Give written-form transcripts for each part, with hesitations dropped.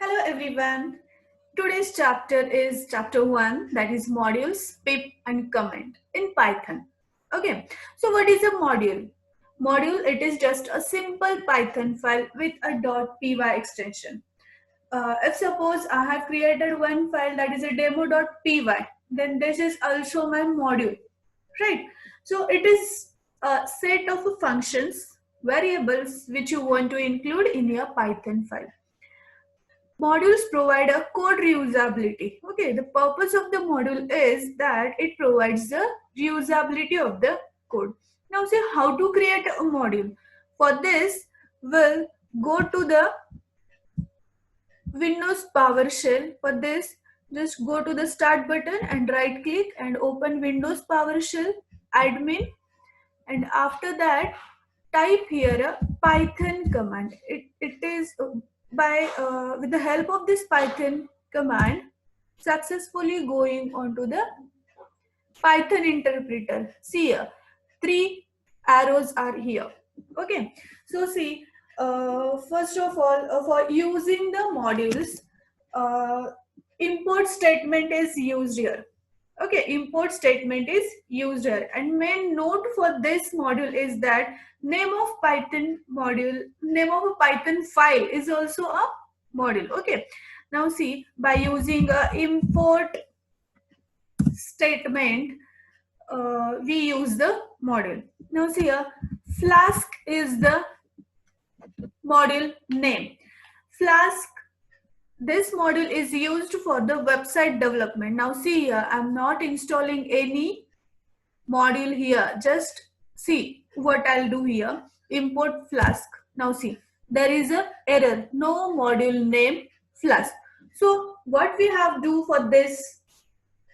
Hello everyone. Today's chapter is chapter 1, that is modules, pip and comment in Python. Okay, so what is a module? Module, it is just a simple Python file with a .py extension. If suppose I have created one file that is a demo.py, then this is also my module, right? So it is a set of functions, variables which you want to include in your Python file. Modules provide a code reusability. Okay, the purpose of the module is that it provides the reusability of the code. Now, see how to create a module. For this, we'll go to the Windows PowerShell. For this, just go to the Start button and right click and open Windows PowerShell admin. And after that, type here a Python command. It is with the help of this Python command, successfully going onto the Python interpreter. See here, 3 arrows are here. Okay, so see, first of all, for using the modules, import statement is used here. Okay, import statement is used here, and main note for this module is that name of Python module, name of a Python file is also a module. Okay, now see, by using a import statement, we use the module. Now see here, Flask is the module name. Flask, this module is used for the website development. Now see here, I'm not installing any module here. Just see what I'll do here. Import Flask. Now see, there is a error. No module name Flask. So what we have to do for this?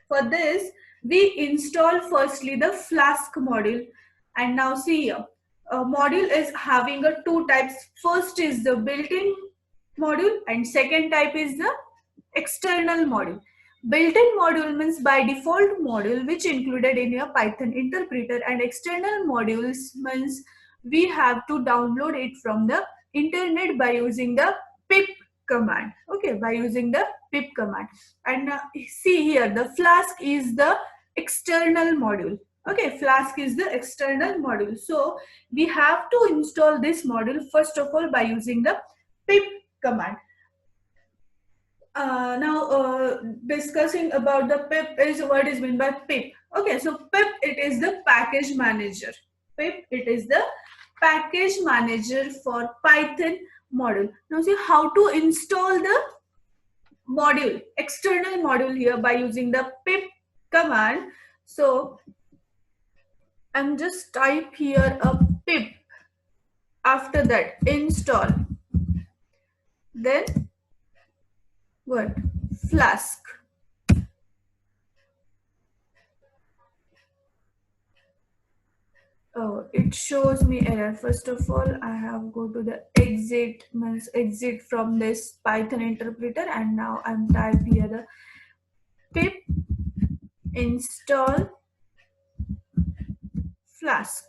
For this, we install firstly the Flask module. And now see here, a module is having a two types. First is the built-in module and second type is the external module. Built-in module means by default module which included in your Python interpreter, and external modules means we have to download it from the internet by using the pip command. Okay, by using the pip command. And see here, the Flask is the external module. Okay, Flask is the external module. So we have to install this module first of all by using the pip command. Now discussing about the pip is what is meant by pip. Okay, so pip, it is the package manager. Pip, it is the package manager for Python module. Now see how to install the module, external module here by using the pip command. So I'm just type here a pip, after that install, then what? Flask. Oh, it shows me error. First of all, I have go to the exit, means exit from this Python interpreter, and now I'm type here the pip install Flask,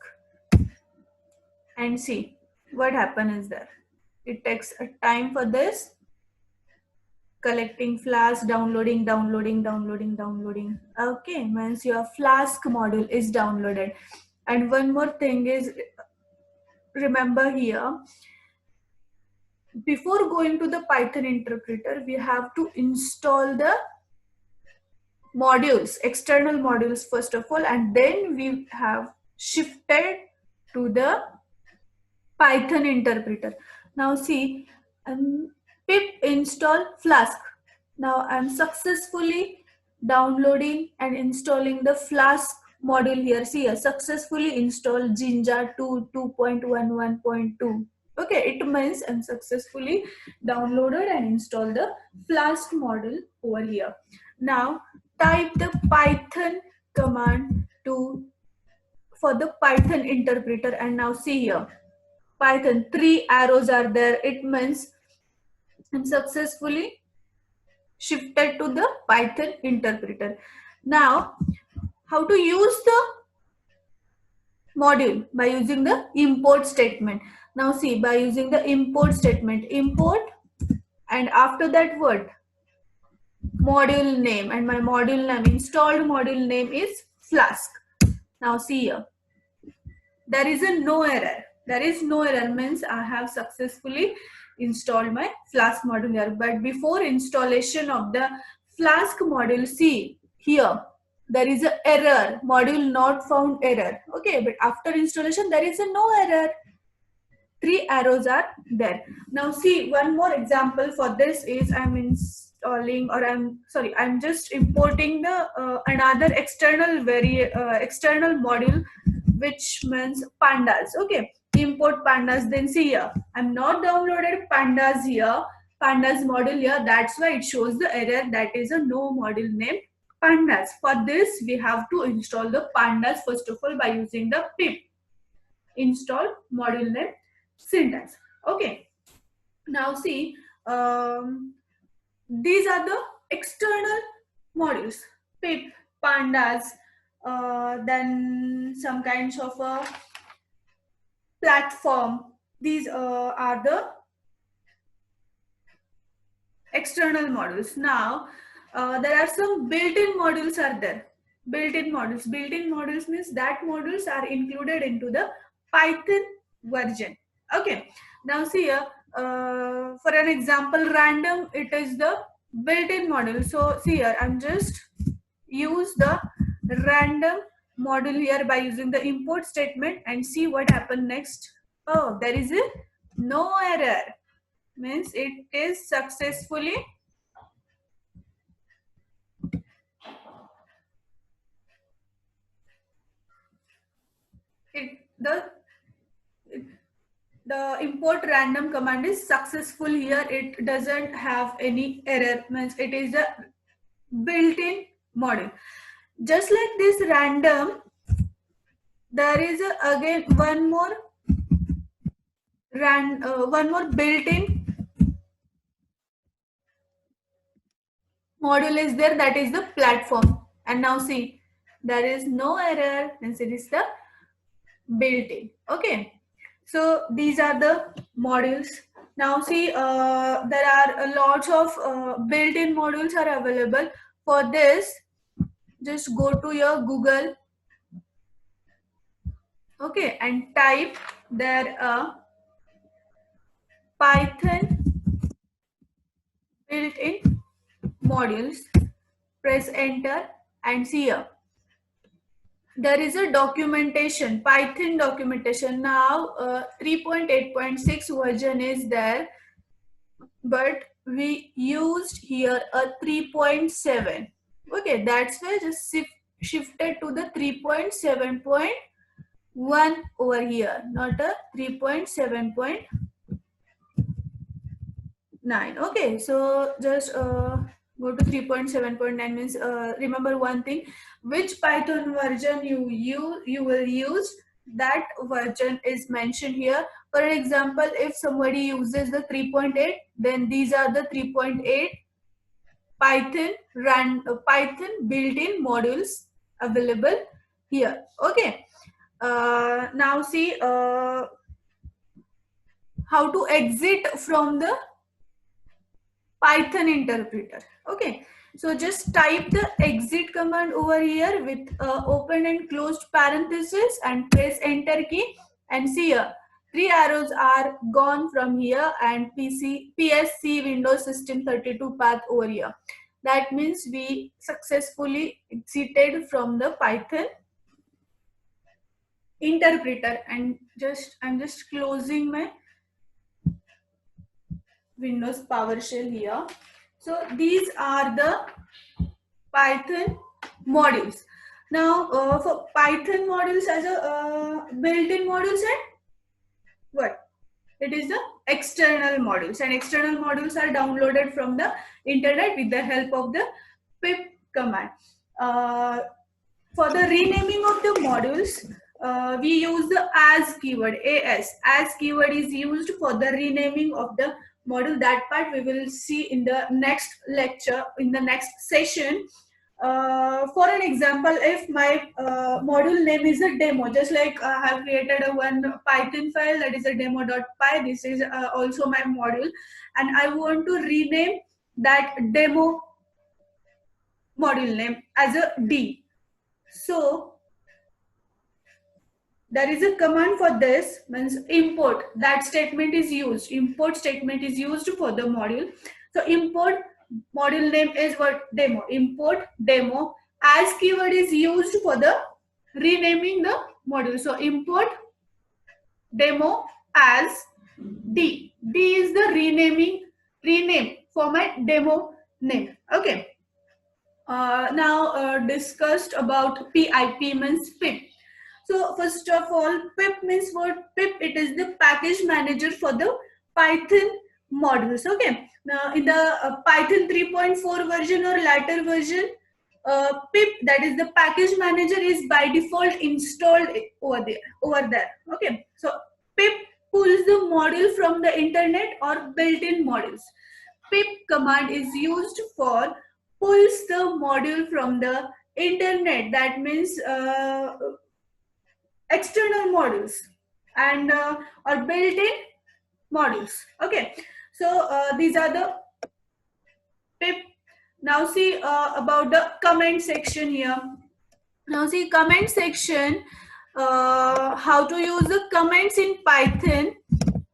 and see what happen is there. It takes a time for this, collecting Flask, downloading. Okay, means your Flask module is downloaded. And one more thing is, remember here, before going to the Python interpreter, we have to install the modules, external modules first of all, and then we have shifted to the Python interpreter. Now see, pip install Flask. Now I'm successfully downloading and installing the Flask module here. See, successfully installed Jinja 2.11.2. Okay, it means I'm successfully downloaded and installed the Flask module over here. Now type the Python command for the Python interpreter, and now see here, Python, 3 arrows are there. It means I'm successfully shifted to the Python interpreter. Now, how to use the module? By using the import statement. Now see, by using the import statement, import and after that what? Module name, and my module name, installed module name is Flask. Now see here, there is a no error. There is no error means I have successfully installed my Flask module here. But before installation of the Flask module, see here, there is a error, module not found error. Okay, but after installation there is a no error. 3 arrows are there. Now see, one more example for this is I'm installing, or I'm just importing the another external module, which means pandas. Okay, import pandas. Then see here, I'm not downloaded pandas here, pandas module here. That's why it shows the error that is a no module named pandas. For this we have to install the pandas first of all by using the pip install module name syntax. Okay, now see, these are the external modules, pip, pandas, then some kinds of a platform. These are the external modules. Now there are some built-in modules are there. Built-in modules means that modules are included into the Python version. Okay, now see here, for an example, random, it is the built-in module. So see here, I'm just use the random module here by using the import statement and see what happened next. Oh, there is a no error, means it is successfully the import random command is successful here. It doesn't have any error, means it is a built-in module. Just like this random, there is again one more built-in module is there, that is the platform. And now see, there is no error, since it is the built-in. Okay, so these are the modules. Now see, there are lots of built-in modules are available. For this, just go to your Google, okay, and type there Python built-in modules. Press enter and see here, there is a documentation, Python documentation. Now 3.8.6 version is there, but we used here a 3.7. Okay, that's why just shifted to the 3.7.1 over here, not a 3.7.9. Okay, so just go to 3.7.9 means remember one thing, which Python version you will use, that version is mentioned here. For an example, if somebody uses the 3.8, then these are the 3.8 Python built-in modules available here. Okay, now see how to exit from the Python interpreter. Okay, so just type the exit command over here with open and closed parenthesis and press enter key, and see here, 3 arrows are gone from here, and PSC Windows System 32 path over here. That means we successfully exited from the Python interpreter. And I'm just closing my Windows PowerShell here. So these are the Python modules. Now for Python modules as a built-in modules, and what? It is the external modules, and external modules are downloaded from the internet with the help of the pip command. For the renaming of the modules, we use the as keyword. As keyword is used for the renaming of the module. That part we will see in the next lecture, in the next session. For an example, if my module name is a demo, just like I have created a one Python file that is a demo.py, this is also my module, and I want to rename that demo module name as a D. So there is a command for this, means import. That statement is used. Import statement is used for the module. So import module name is what? Demo. Import demo as keyword is used for the renaming the module. So import demo as D. D is the rename for my demo name. Okay. Now discussed about PIP, means PIP. So first of all, PIP means what? PIP, it is the package manager for the Python modules. Okay. Now in the Python 3.4 version or later version, PIP, that is the package manager, is by default installed over there. Okay. So PIP pulls the module from the internet or built-in modules. PIP command is used for pulls the module from the internet. That means external modules and or built-in modules. Okay, so these are the PIP. Now see about the comment section here. Now see comment section, how to use the comments in Python.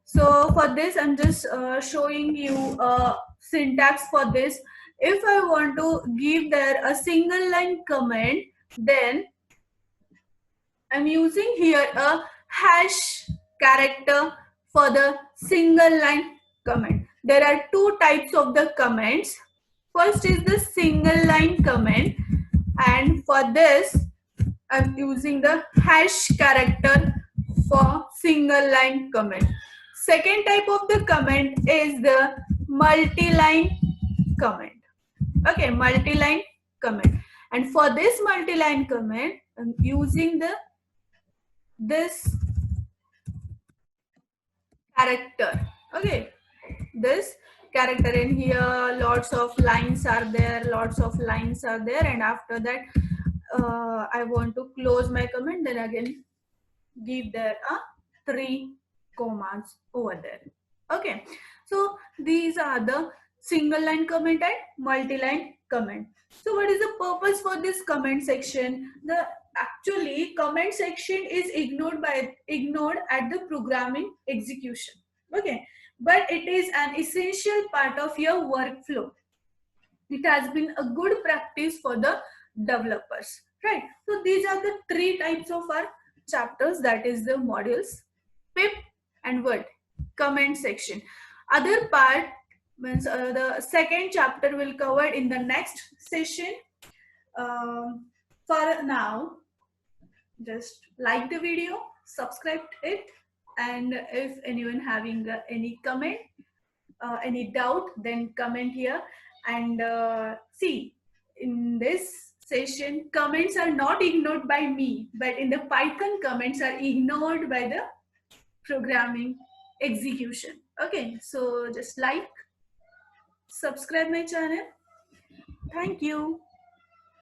So for this, I'm just showing you syntax for this. If I want to give there a single line comment, then I'm using here a hash character for the single line comment. There are two types of the comments. First is the single line comment, and for this I'm using the hash character for single line comment. Second type of the comment is the multi-line comment. Okay, multi-line comment. And for this multi-line comment, I'm using this character. Okay, this character in here, lots of lines are there, and after that I want to close my comment, then again give there a 3 commas over there. Okay, so these are the single line comment and multi-line comment. So what is the purpose for this comment section? The actually comment section is ignored at the programming execution. Okay, but it is an essential part of your workflow. It has been a good practice for the developers, right? So these are the three types of our chapters, that is the modules, PIP, and what? Comment section. Other part means the second chapter will cover in the next session. For now, just like the video, subscribe it, and if anyone having any comment, any doubt, then comment here. And see, in this session, comments are not ignored by me, but in the Python, comments are ignored by the programming execution. Okay, so just like, subscribe my channel. Thank you.